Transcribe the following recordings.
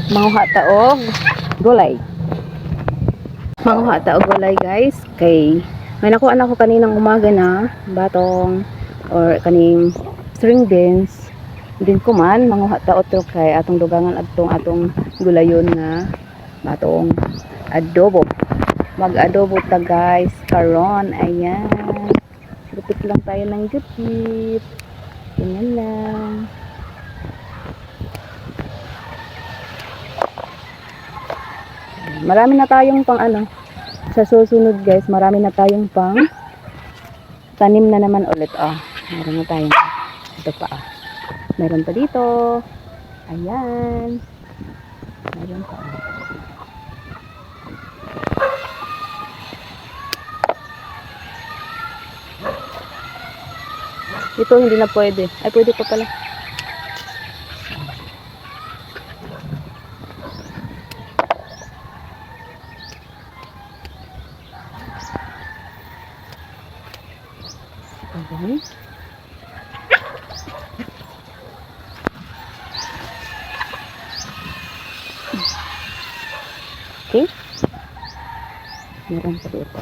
Manguha taog gulay. Manguha taog gulay guys. Kay may nakuha na ako kaninang umaga na batong or kaning string beans. Din ko man manguha ta otro kay atong dugangan atong gulayon nga batong adobo. Mag-adobo ta guys karon. Ayan. Gupit lang tayo ng gupit. Ganyan lang. Marami na tayong pang sa susunod guys, marami na tayong pang tanim na naman ulit. Meron na tayong ito pa. Meron pa dito. Ayan. Meron pa. Ito hindi na pwede. Ay pwede pa pala. Ayan. Okay. Meron pa dito.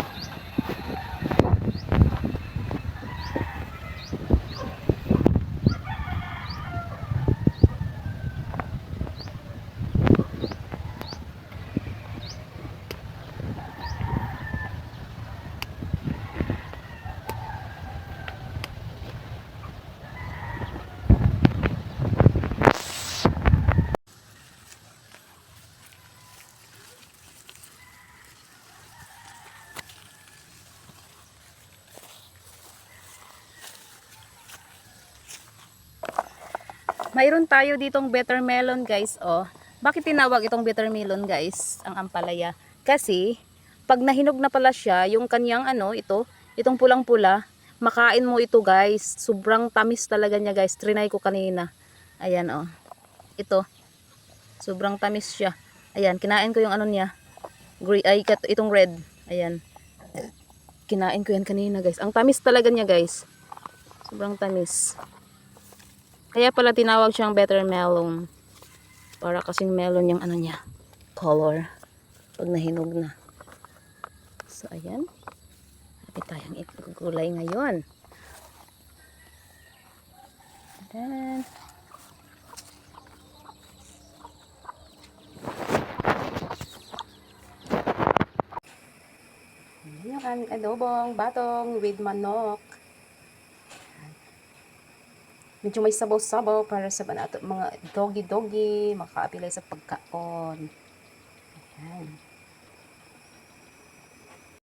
Mayroon tayo ditong bitter melon guys. Bakit tinawag itong bitter melon guys? Ang ampalaya. Kasi pag nahinog na pala siya, yung kanyang itong pulang-pula, makain mo ito guys. Sobrang tamis talaga niya guys. Trinay ko kanina. Ayan Ito. Sobrang tamis siya. Ayan, kinain ko yung niya. Itong red. Ayan. Kinain ko yan kanina guys. Ang tamis talaga niya guys. Sobrang tamis. Kaya pala tinawag siyang bitter melon. Para kasing melon yung niya, color. Pag nahinog na. So, ayan. Happy tayong gulay ngayon. Then, ayan yung adobong batong with manok. Medyo may sabaw-sabaw para sa mga doggy-doggy, makaapilay sa pagkaon. Ayan.